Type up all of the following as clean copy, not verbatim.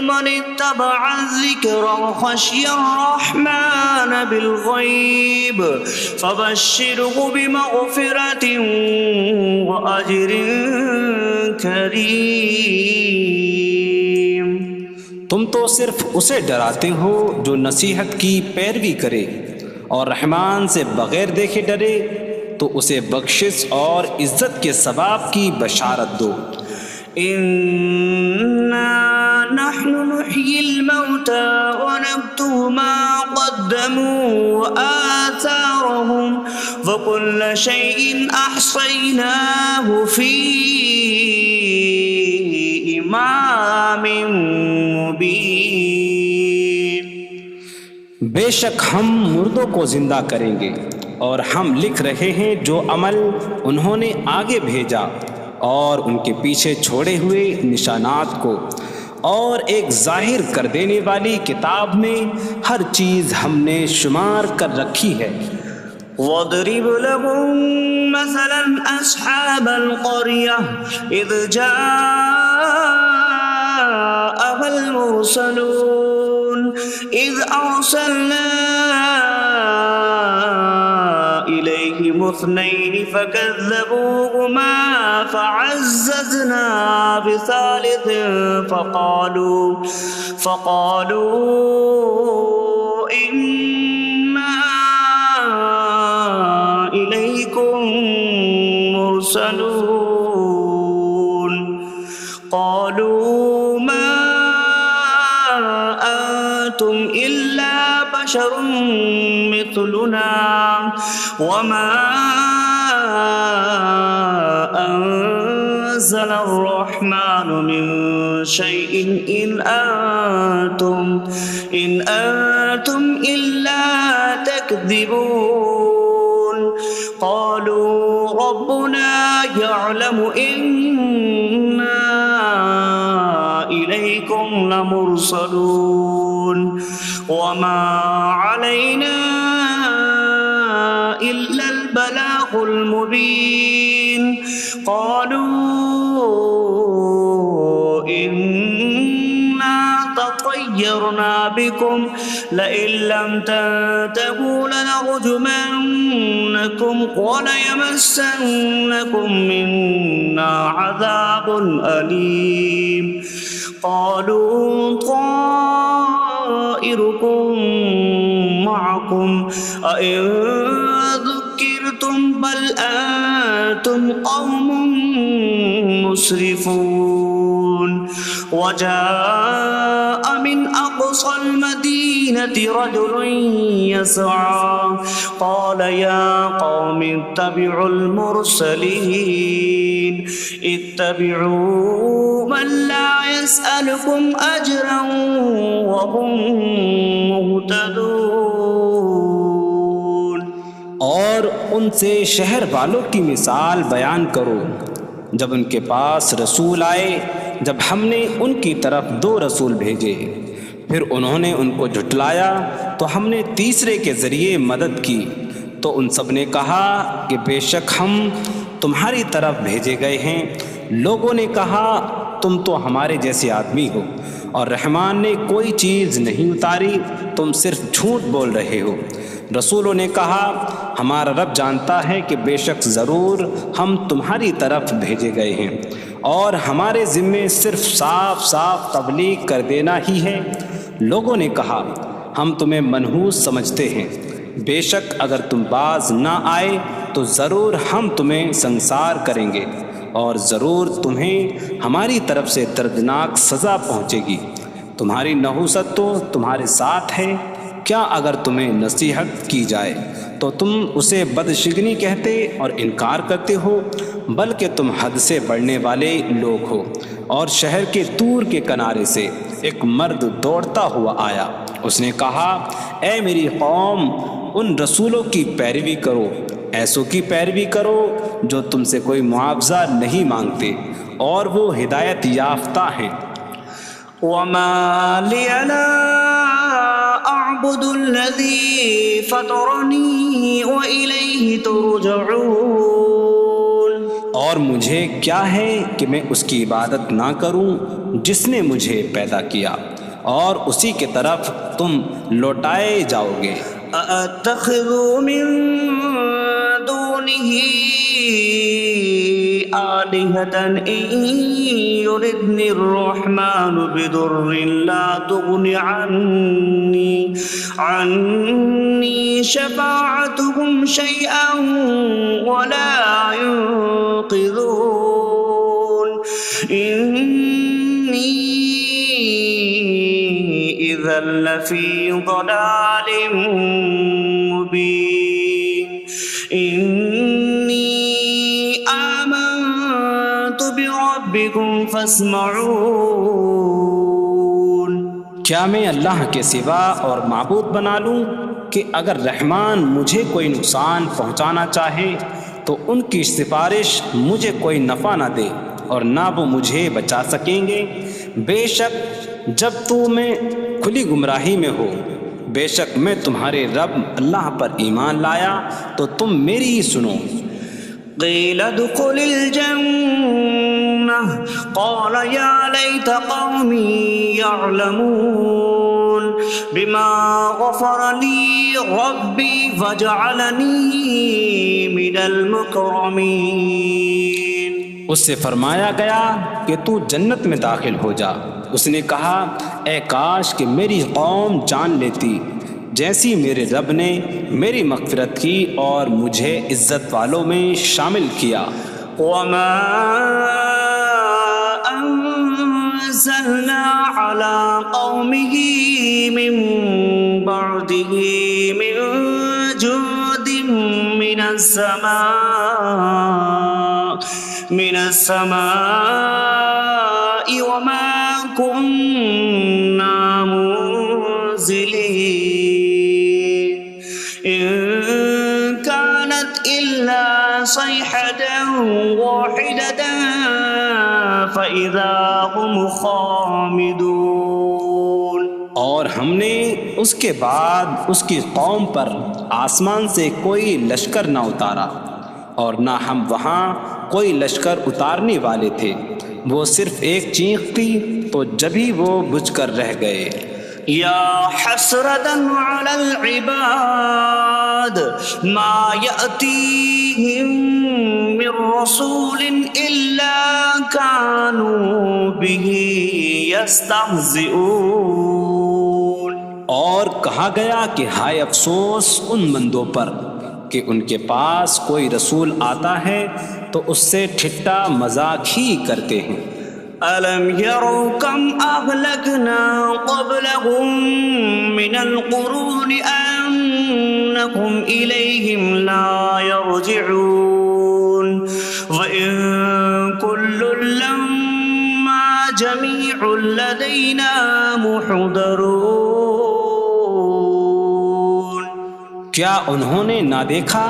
من اتبع الذكر وخشي الرحمن بالغيب فبشره بمغفرة وأجر كريم۔ تم تو صرف اسے ڈراتے ہو جو نصیحت کی پیروی کرے اور رحمان سے بغیر دیکھے ڈرے تو اسے بخشش اور عزت کے ثواب کی بشارت دو۔ نحن نحيي الموتى ونكتب ما قدموا وآثارهم وكل شيء أحصيناه في إمام مبين۔ بے شک ہم مردوں کو زندہ کریں گے اور ہم لکھ رہے ہیں جو عمل انہوں نے آگے بھیجا اور ان کے پیچھے چھوڑے ہوئے نشانات کو، اور ایک ظاہر کر دینے والی کتاب میں ہر چیز ہم نے شمار کر رکھی ہے۔ وَاضْرِبْ لَهُم مَّثَلًا أَصْحَابَ الْقَرْيَةِ إِذْ جَاءَهَا الْمُرْسَلُونَ إِذْ أَرْسَلْنَا إِلَيْهِمُ اثنين فكذبوهما فعززنا بثالث فقالوا إنا إليكم مرسلون قالوا ما أنتم إلا بشر مثلنا وما أنزل الرحمن من شيء إن أنتم إلا تكذبون قالوا ربنا يعلم إنا إليكم لمرسلون وما علينا إلا البلاغ المبين قالوا إنا تطيرنا بكم لئن لم تنتهوا لنرجمنكم وليمسنكم منا عذاب أليم قالوا طائركم معكم أئن ذكرتم بل أنتم قوم مسرفون وجاء من أقصى المدينة رجل يسعى قال يا قوم اتبعوا المرسلين اتبعوا من لا يسألكم أجرا وهم مهتدون اور ان سے شہر والوں کی مثال بیان کرو جب ان کے پاس رسول آئے جب ہم نے ان کی طرف 2 رسول بھیجے پھر انہوں نے ان کو جھٹلایا تو ہم نے تیسرے کے ذریعے مدد کی تو ان سب نے کہا کہ بے شک ہم تمہاری طرف بھیجے گئے ہیں لوگوں نے کہا تم تو ہمارے جیسے آدمی ہو اور رحمان نے کوئی چیز نہیں اتاری تم صرف جھوٹ بول رہے ہو رسولوں نے کہا ہمارا رب جانتا ہے کہ بے شک ضرور ہم تمہاری طرف بھیجے گئے ہیں اور ہمارے ذمے صرف صاف صاف تبلیغ کر دینا ہی ہے لوگوں نے کہا ہم تمہیں منحوس سمجھتے ہیں بے شک اگر تم باز نہ آئے تو ضرور ہم تمہیں سنسار کریں گے اور ضرور تمہیں ہماری طرف سے دردناک سزا پہنچے گی تمہاری نحوست تو تمہارے ساتھ ہے کیا اگر تمہیں نصیحت کی جائے تو تم اسے بدشگنی کہتے اور انکار کرتے ہو بلکہ تم حد سے بڑھنے والے لوگ ہو اور شہر کے دور کے کنارے سے ایک مرد دوڑتا ہوا آیا اس نے کہا اے میری قوم ان رسولوں کی پیروی کرو ایسوں کی پیروی کرو جو تم سے کوئی معاوضہ نہیں مانگتے اور وہ ہدایت یافتہ ہیں وما لي لا أعبد الذي فطرني وإليه ترجعون اور مجھے کیا ہے کہ میں اس کی عبادت نہ کروں جس نے مجھے پیدا کیا اور اسی کی طرف تم لوٹائے جاؤ گے أأتخذ من دونه آلهة إن يردني الرحمن بضر لا تغن عني شفاعتهم شيئا ولا ينقذون إني إذا لفي ضلال مبين إني آمنت بربكم فاسمعون کیا میں اللہ کے سوا اور معبود بنا لوں کہ اگر رحمان مجھے کوئی نقصان پہنچانا چاہے تو ان کی سفارش مجھے کوئی نفع نہ دے اور نہ وہ مجھے بچا سکیں گے بے شک جب تو میں کھلی گمراہی میں ہو بے شک میں تمہارے رب اللہ پر ایمان لایا تو تم میری ہی سنو قيل ادخل الجنة قال يا ليت قومي يعلمون بما غفر لي ربي فاجعلني من المكرمين. اس سے فرمایا گیا کہ تو جنت میں داخل ہو جا. اس نے کہا اے کاش کہ میری قوم جان لیتی جیسی میرے رب نے میری مغفرت کی اور مجھے عزت والوں میں شامل کیا. وما أنزلنا على قومه من بعده من جود من السماء وما كنا منزلين إن كانت إلا صيحة واحدة فإذا هم خامدون. اور ہم نے اس کے بعد اس کی قوم پر آسمان سے کوئی لشکر نہ اتارا اور نہ ہم وہاں کوئی لشکر اتارنے والے تھے. وہ صرف ایک چیخ تھی تو جبھی وہ بجھ کر رہ گئے. يا حسرة على العباد ما يأتيهم من رسول إلا كانوا به يستهزئون. اور کہا گیا کہ ہائے افسوس ان بندوں پر کہ ان کے پاس کوئی رسول آتا ہے تو اس سے ٹھٹا مذاق ہی کرتے ہیں. ألم يروا كم أهلكنا قبلهم من القرون أنكم إليهم لا يرجعون وإن كل لما جميع لدينا محضرون. کیا انہوں نے نہ دیکھا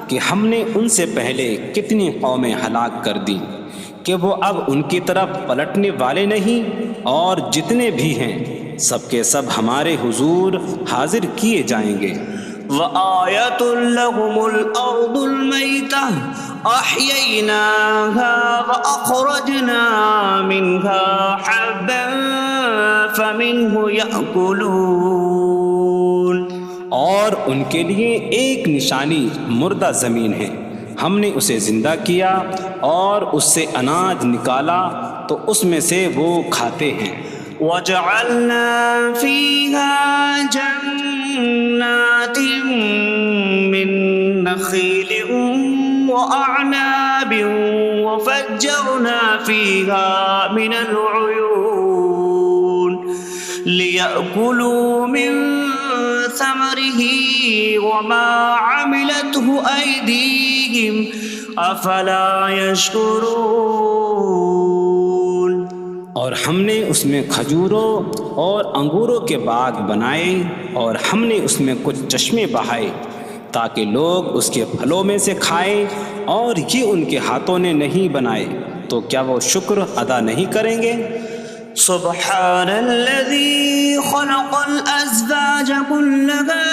کہ ہم نے ان سے پہلے کتنی قومیں ہلاک کر دیں کہ وہ اب ان کی طرف پلٹنے والے نہیں، اور جتنے بھی ہیں سب کے سب ہمارے حضور حاضر کیے جائیں گے. وآية لهم الأرض الميتة أحييناها وأخرجنا منها حبا فمنه يأكلون. اور ان کے لیے ایک نشانی مردہ زمین ہے، ہم نے اسے زندہ کیا اور اس سے اناج نکالا تو اس میں سے وہ کھاتے ہیں. وجعلنا فيها جنات من نخيل وأعناب وفجرنا فيها من العيون ليأكلوا من ثمره وما عملته أيديهم أفلا يشكرون. اور ہم نے اس میں کھجوروں اور انگوروں کے باغ بنائے اور ہم نے اس میں کچھ چشمے بہائے تاکہ لوگ اس کے پھلوں میں سے کھائیں، اور یہ ان کے ہاتھوں نے نہیں بنائے تو کیا وہ شکر ادا نہیں کریں گے؟ سبحان الذي خلق الأزواج كلها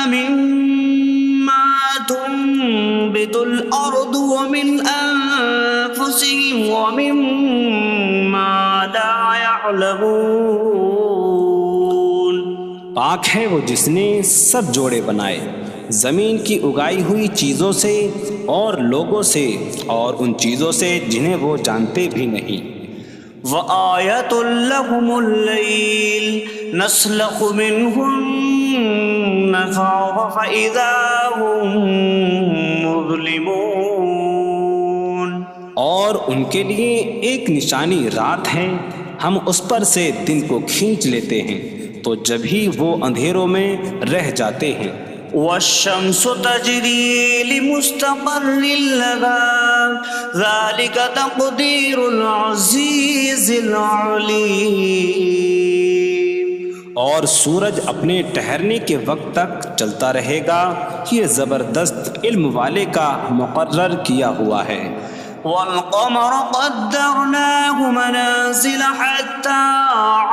مما تنبت الأرض ومن أنفسهم ومما لا يعلمون. پاک ہے وہ جس نے سب جوڑے بنائے زمین کی اگائی ہوئی چیزوں سے اور لوگوں سے اور ان چیزوں سے جنہیں وہ جانتے بھی نہیں. وآية لهم الليل نسلخ منه النهار فإذا هم مظلمون. اور ان کے لیے ایک نشانی رات ہے، ہم اس پر سے دن کو کھینچ لیتے ہیں تو جب ہی وہ اندھیروں میں رہ جاتے ہیں. والشمس تجري لمستقر لها ذلك تقدير العزيز العليم. اور سورج اپنے ٹھہرنے کے وقت تک چلتا رہے گا، یہ زبردست علم والے کا مقرر کیا ہوا ہے. والقمر قدرناه منازل حتى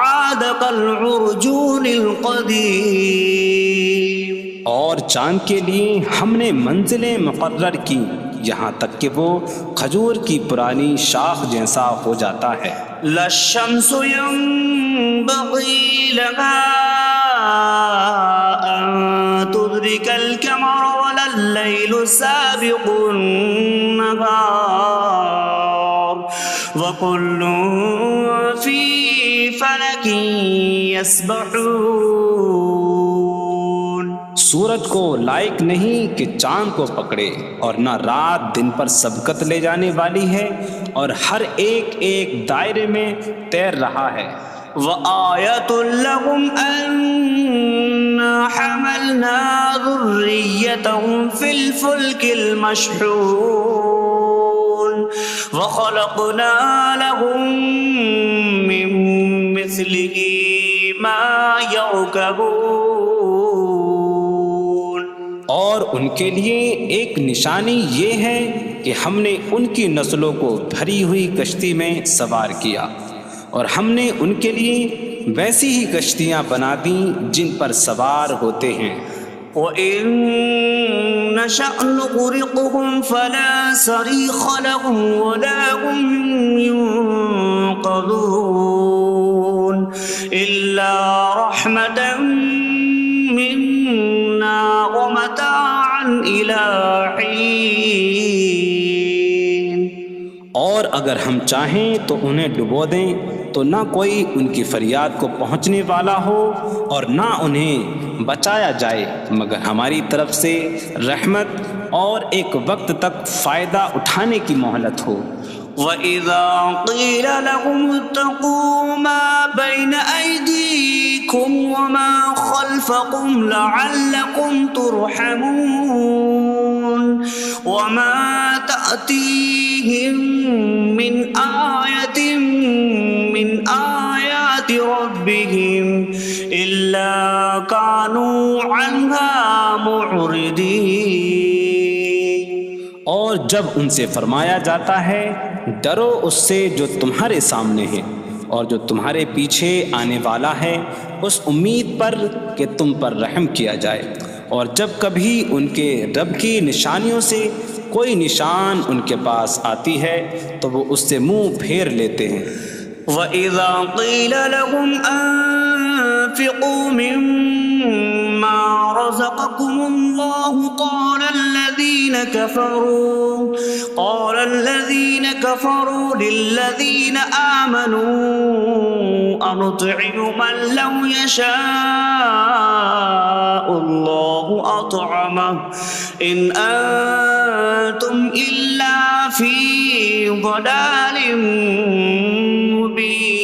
عاد كالعرجون القديم. اور چاند کے لیے ہم نے منزلیں مقرر کی یہاں تک کہ وہ کھجور کی پرانی شاخ جیسا ہو جاتا ہے. لا الشمس ينبغي لها أن يدرك القمر ولا الليل سابق النهار وكل في فلك يسبحون۔ سورج کو لائق نہیں کہ چاند کو پکڑے، اور نہ رات دن پر سبقت لے جانے والی ہے، اور ہر ایک ایک دائرے میں تیر رہا ہے۔ وآية لهم أنا حملنا ذريتهم في الفلك المشحون وخلقنا لهم من مثله ما يركبون۔ اور ان کے لیے ایک نشانی یہ ہے کہ ہم نے ان کی نسلوں کو بھری ہوئی کشتی میں سوار کیا، اور ہم نے ان کے لیے ویسی ہی کشتیاں بنا دیں جن پر سوار ہوتے ہیں۔ وَإِن نَّشَأْ نُغْرِقْهُمْ فَلَا صَرِيخَ لَهُمْ وَلَا هُمْ يُنقَذُونَ إِلَّا رَحْمَةً مِّنَّا وَمَتَاعًا إِلَىٰ حِينٍ۔ اور اگر ہم چاہیں تو انہیں ڈبو دیں تو نہ کوئی ان کی فریاد کو پہنچنے والا ہو، اور نہ انہیں بچایا جائے مگر ہماری طرف سے رحمت اور ایک وقت تک فائدہ اٹھانے کی مہلت ہو۔ وَإِذَا قِيلَ لَهُمُ اتَّقُوا مَا بَيْنَ أَيْدِيكُمْ وَمَا خَلْفَكُمْ لَعَلَّكُمْ تُرْحَمُونَ وَمَا تَأْتِيهِم مِّنْ آيَةٍ مِّنْ آيَاتِ رَبِّهِمْ إِلَّا كَانُوا عَنْهَا مُعْرِضِينَ۔ اور جب ان سے فرمایا جاتا ہے ڈرو اس سے جو تمہارے سامنے ہے اور جو تمہارے پیچھے آنے والا ہے، اس امید پر کہ تم پر رحم کیا جائے، اور جب کبھی ان کے رب کی نشانیوں سے کوئی نشان ان کے پاس آتی ہے تو وہ اس سے منہ پھیر لیتے ہیں۔ وَإِذَا قِيلَ لَهُمْ أَنفِقُوا مِمَّا رَزَقَكُمُ اللَّهُ قَالَ الَّذِينَ كَفَرُوا لِلَّذِينَ آمَنُوا أَنُطْعِمُ مَن لَّوْ يَشَاءُ اللَّهُ أَطْعَمَهُ إِنْ أَنتُمْ إِلَّا فِي ضَلَالٍ مبین۔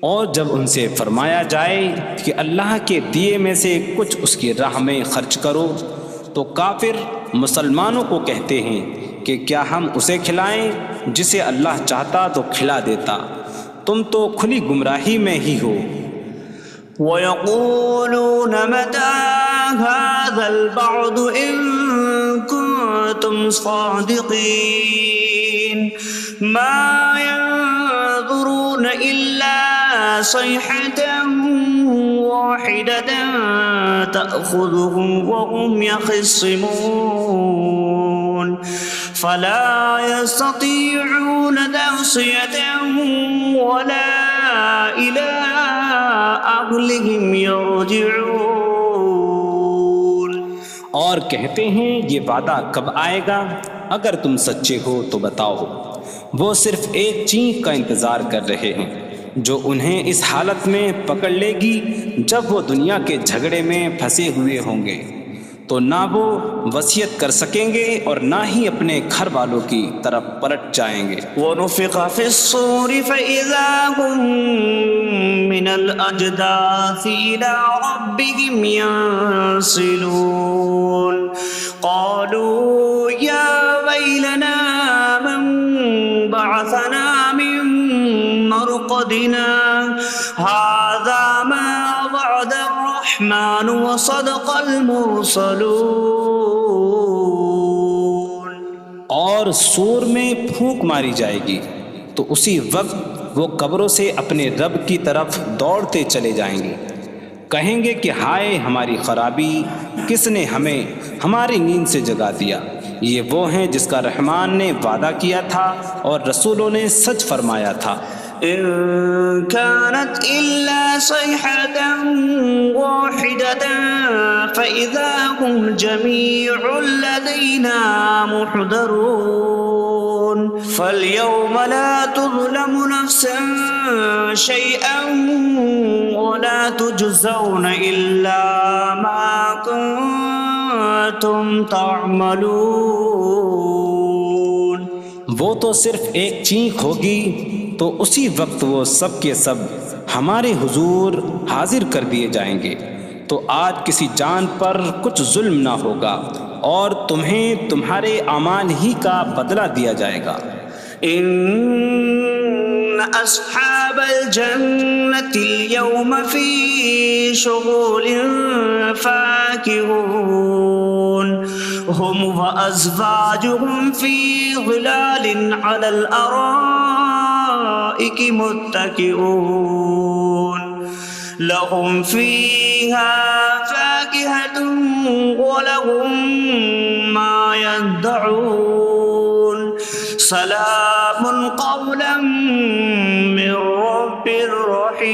اور جب ان سے فرمایا جائے کہ اللہ کے دیے میں سے کچھ اس کی راہ میں خرچ کرو تو کافر مسلمانوں کو کہتے ہیں کہ کیا ہم اسے کھلائیں جسے اللہ چاہتا تو کھلا دیتا، تم تو کھلی گمراہی میں ہی ہو۔ وَيَقُولُونَ مَتَىٰ هَٰذَا الْوَعْدُ إِن كُنتُمْ صَادِقِينَ مَا يَنظُرُونَ إِلَّا صَيْحَةً وَاحِدَةً تَأْخُذُهُمْ وَهُمْ يَخِصِّمُونَ فَلَا يَسْتَطِيعُونَ تَوْصِيَةً وَلَا إِلَىٰ أَهْلِهِمْ يَرْجِعُونَ۔ اور کہتے ہیں یہ وعدہ کب آئے گا؟ اگر تم سچے ہو تو بتاؤ۔ وہ صرف ایک چینخ کا انتظار کر رہے ہیں جو انہیں اس حالت میں پکڑ لے گی جب وہ دنیا کے جھگڑے میں پھنسے ہوئے ہوں گے، تو نہ وہ وصیت کر سکیں گے اور نہ ہی اپنے گھر والوں کی طرف پلٹ جائیں گے۔ وَنُفِخَ فِي الصُّورِ فَإِذَا هُم مِّنَ الْأَجْدَاثِ إِلَىٰ رَبِّهِمْ يَنسِلُونَ قَالُوا يَا وَيْلَنَا مَن بَعَثَنَا مِن مَّرْقَدِنَا هَٰذَا مَا وَعَدَ الرَّحْمَٰنُ وَصَدَقَ الْمُرْسَلُونَ۔ اور سور میں پھونک ماری جائے گی تو اسی وقت وہ قبروں سے اپنے رب کی طرف دوڑتے چلے جائیں گے، کہیں گے کہ ہائے ہماری خرابی، کس نے ہمیں ہماری نیند سے جگا دیا۔ یہ وہ ہیں جس کا رحمان نے وعدہ کیا تھا اور رسولوں نے سچ فرمایا تھا۔ إن كانت إلا صيحة واحدة واحدة فإذا هم جميع لدينا محضرون فاليوم لا تظلم نفس شيئا ولا تجزون إلا ما كنتم تعملون. وہ تو صرف ایک چینخ ہوگی تو اسی وقت وہ سب کے سب ہمارے حضور حاضر کر دیے جائیں گے. تو آج کسی جان پر کچھ ظلم نہ ہوگا اور تمہیں تمہارے اعمال ہی کا بدلہ دیا جائے گا. إن أصحاب الجنة اليوم في شغل فاكهون هم وأزواجهم في ظلال على الأرائك متكئون لهم فيها فاكهة ولهم ما يدعون سلام قولا من رب رحیم.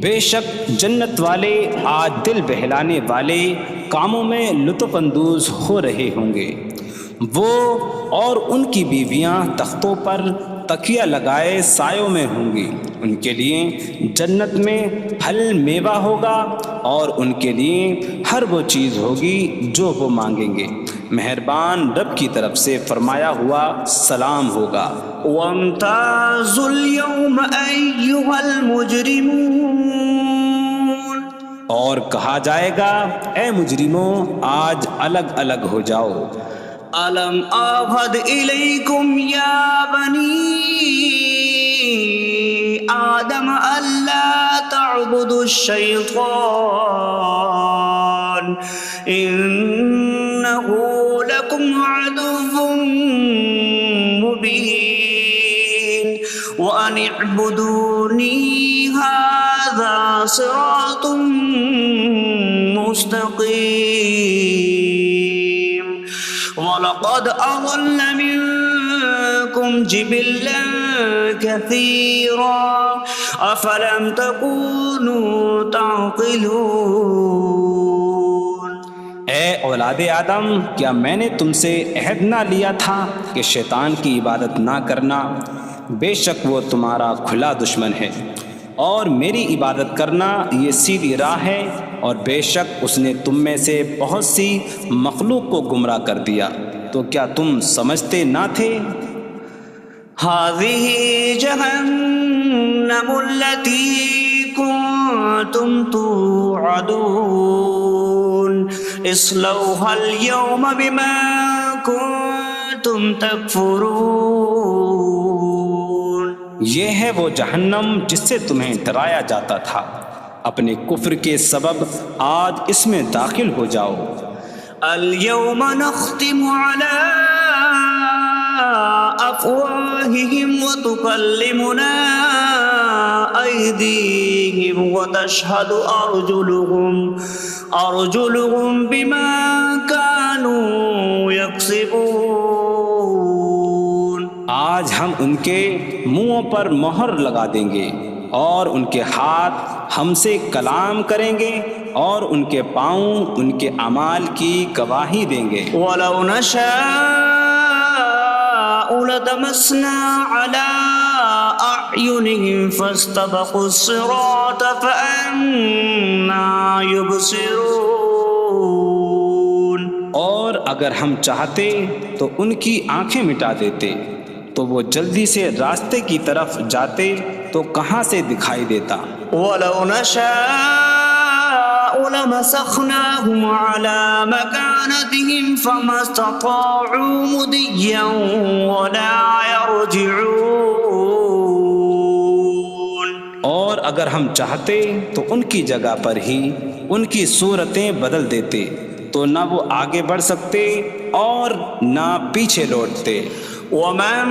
بے شک جنت والے آج دل بہلانے والے کاموں میں لطف اندوز ہو رہے ہوں گے. وہ اور ان کی بیویاں تختوں پر تکیہ لگائے سایوں میں ہوں گی. ان کے لیے جنت میں پھل میوہ ہوگا اور ان کے لیے ہر وہ چیز ہوگی جو وہ مانگیں گے. مہربان رب کی طرف سے فرمایا ہوا سلام ہوگا. وامتازوا اليوم أيها المجرمون اور کہا جائے گا اے مجرموں آج الگ الگ ہو جاؤ. ألم أعهد إليكم يا بني آدم ألا تعبدوا الشيطان إنه لكم عدو مبين وأن اعبدوني هذا صراط مستقيم. وَلَقَدْ أَضَلَّ مِنكُمْ جِبِلًّا كَثِيرًا أَفَلَمْ تَكُونُوا تَعْقِلُونَ. اے اولاد آدم کیا میں نے تم سے عہد نہ لیا تھا کہ شیطان کی عبادت نہ کرنا؟ بے شک وہ تمہارا کھلا دشمن ہے اور میری عبادت کرنا یہ سیدھی راہ ہے اور بے شک اس نے تم میں سے بہت سی مخلوق کو گمراہ کر دیا. تو کیا تم سمجھتے نہ تھے؟ هذه جهنم التي كنتم توعدون اصلوها اليوم بما كنتم تكفرون. یہ ہے وہ جہنم جس سے تمہیں ڈرایا جاتا تھا. اپنے کفر کے سبب آج اس میں داخل ہو جاؤ. اليوم نختم على أفواههم وتكلمنا أيديهم وتشهد أرجلهم بما كانوا يكسبون. آج ہم ان کے منہوں پر مہر لگا دیں گے اور ان کے ہاتھ ہم سے کلام کریں گے اور ان کے پاؤں ان کے اعمال کی گواہی دیں گے. وَلَوْ نَشَاءُ لَطَمَسْنَا عَلَىٰ أَعْيُنِهِمْ فَاسْتَبَقُوا الصِّرَاطَ فَأَنَّىٰ يُبْصِرُونَ. اور اگر ہم چاہتے تو ان کی آنکھیں مٹا دیتے تو وہ جلدی سے راستے کی طرف جاتے تو کہاں سے دکھائی دیتا. وَلَوْ نَشَاءُ لَمَسَخْنَاهُمْ عَلَىٰ مَكَانَتِهِمْ فَمَا اسْتَطَاعُوا مُضِيًّا وَلَا يَرْجِعُونَ. اور اگر ہم چاہتے تو ان کی جگہ پر ہی ان کی صورتیں بدل دیتے تو نہ وہ آگے بڑھ سکتے اور نہ پیچھے لوٹتے. وَمَن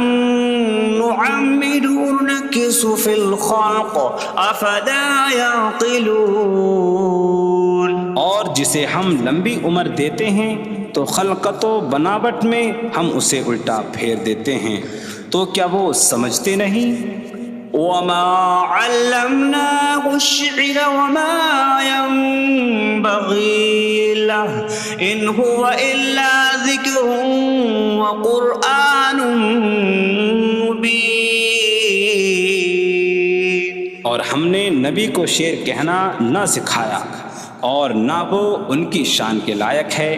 نُعَمِّرْهُ نُنَكِّسْهُ فِي الْخَلْقِ أَفَلَا يَعْقِلُونَ. اور جسے ہم لمبی عمر دیتے ہیں تو خلقت و بناوٹ میں ہم اسے الٹا پھیر دیتے ہیں تو کیا وہ سمجھتے نہیں؟ وما علمناه الشعر وما ينبغي له إن هو إلا ذكر وقرآن مبين. اور ہم نے نبی کو شعر کہنا نہ سکھایا اور نہ وہ ان کی شان کے لائق ہے،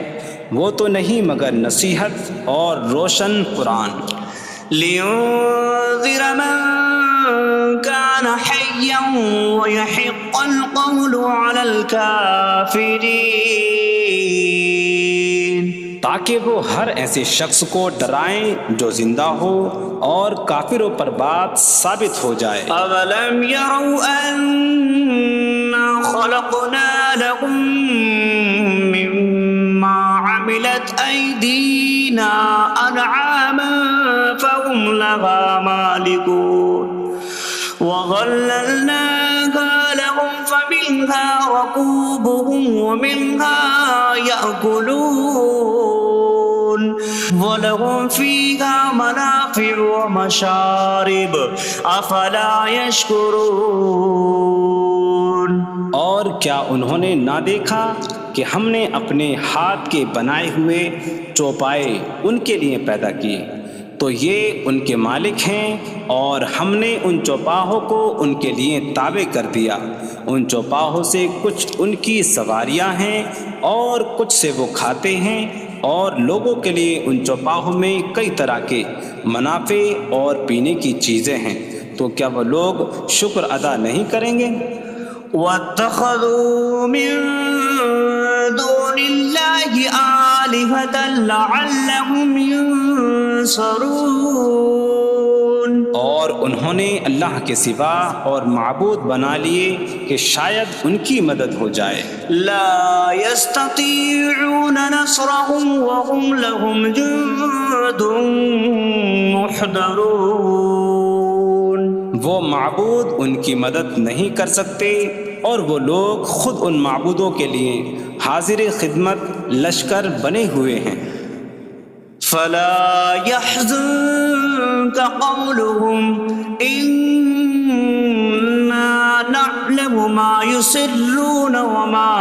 وہ تو نہیں مگر نصیحت اور روشن قرآن. لينذر من كان حيا ويحق القول على الكافرين. تاکہ وہ ہر ایسے شخص کو ڈرائیں جو زندہ ہو اور کافروں پر بات ثابت ہو جائے. أولم يروا أنا خلقنا لهم مما عملت أيدينا أنعاما فهم لها مالكون وظللناها لهم فمنها ركوبهم ومنها يأكلون ولهم فيها منافع ومشارب أفلا يشكرون. اور کیا انہوں نے نہ دیکھا کہ ہم نے اپنے ہاتھ کے بنائے ہوئے چوپائے ان کے لیے پیدا کیے، تو یہ ان کے مالک ہیں، اور ہم نے ان چوپاہوں کو ان کے لیے تابع کر دیا. ان چوپاہوں سے کچھ ان کی سواریاں ہیں اور کچھ سے وہ کھاتے ہیں، اور لوگوں کے لیے ان چوپاہوں میں کئی طرح کے منافع اور پینے کی چیزیں ہیں. تو کیا وہ لوگ شکر ادا نہیں کریں گے؟ واتخذوا من دون الله آلهة لعلهم ينصرون. اور انہوں نے اللہ کے سوا اور معبود بنا لیے کہ شاید ان کی مدد ہو جائے. لا يستطيعون نصرهم وهم لهم جند محضرون. وہ معبود ان کی مدد نہیں کر سکتے، اور وہ لوگ خود ان معبودوں کے لیے حاضر خدمت لشکر بنے ہوئے ہیں. فلا يحزنك قولهم إنا نعلم ما يسرون وما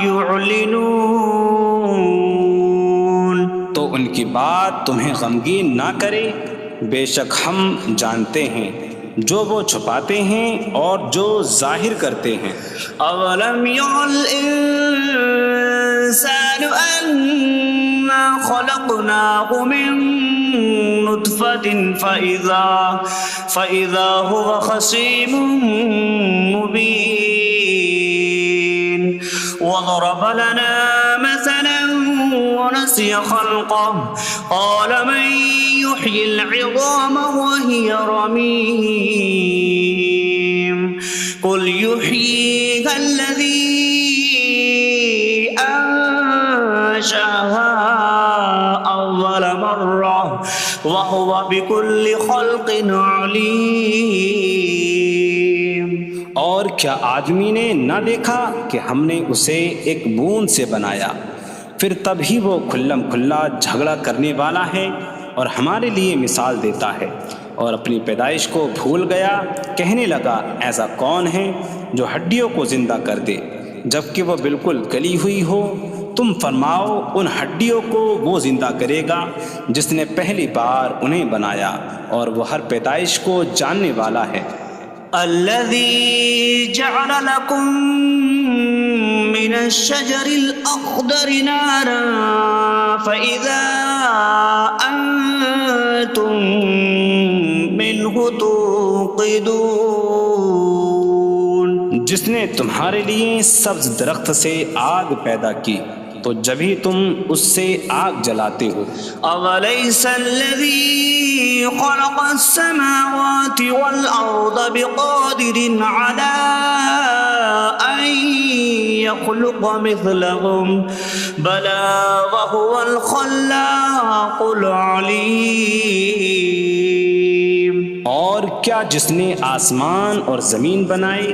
يعلنون. تو ان کی بات تمہیں غمگین نہ کرے، بے شک ہم جانتے ہیں جو وہ چھپاتے ہیں اور جو ظاہر کرتے ہیں. اولم ير الانسان انا خلقناه من نطفة فإذا هو خصيم مبين. وضرب لنا مثلا ونسي خلقه قال من يحيي العظام وهي رميم قل يحييها الذي أنشأها أول مرة وهو بكل خلق عليم. اور کیا آدمی نے نہ دیکھا کہ ہم نے اسے ایک بوند سے بنایا، پھر تب ہی وہ کھلم کھلا جھگڑا کرنے والا ہے اور ہمارے لیے مثال دیتا ہے. اور اپنی پیدائش کو بھول گیا، کہنے لگا ایسا کون ہے جو ہڈیوں کو زندہ کر دے جبکہ وہ بالکل گلی ہوئی ہو. تم فرماؤ ان ہڈیوں کو وہ زندہ کرے گا جس نے پہلی بار انہیں بنایا، اور وہ ہر پیدائش کو جاننے والا ہے. الذي جعل لكم من الشجر الأخضر نارا فإذا أنتم منه توقدون. جس نے تمہارے لیے سبز درخت سے آگ پیدا کی تو جبھی تم اس سے آگ جلاتے ہو. أوليس الذي خلق السماوات والأرض بقادر على أن يخلق مثلهم بلى وهو الخلاق العليم. اور کیا جس نے آسمان اور زمین بنائے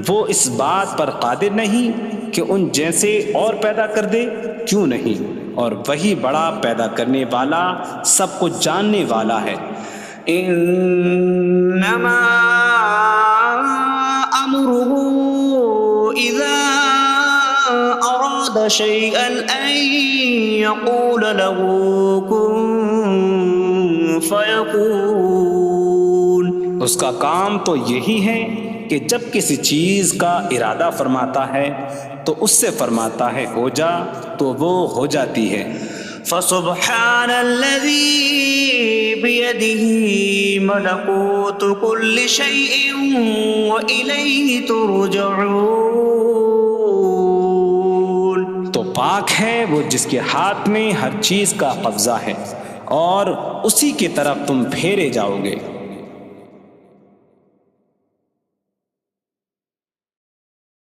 وہ اس بات پر قادر نہیں کہ ان جیسے اور پیدا کر دے؟ کیوں نہیں، اور وہی بڑا پیدا کرنے والا سب کچھ جاننے والا ہے. انما أراد شيئا أن يقول له كن فيكون. اس کا کام تو یہی ہے کہ جب کسی چیز کا ارادہ فرماتا ہے تو اس سے فرماتا ہے ہو جا تو وہ ہو جاتی ہے. فسبحان الذي بيده ملكوت كل شيء وإليه ترجعون. تو پاک ہے وہ جس کے ہاتھ میں ہر چیز کا قبضہ ہے اور اسی کی طرف تم پھیرے جاؤ گے.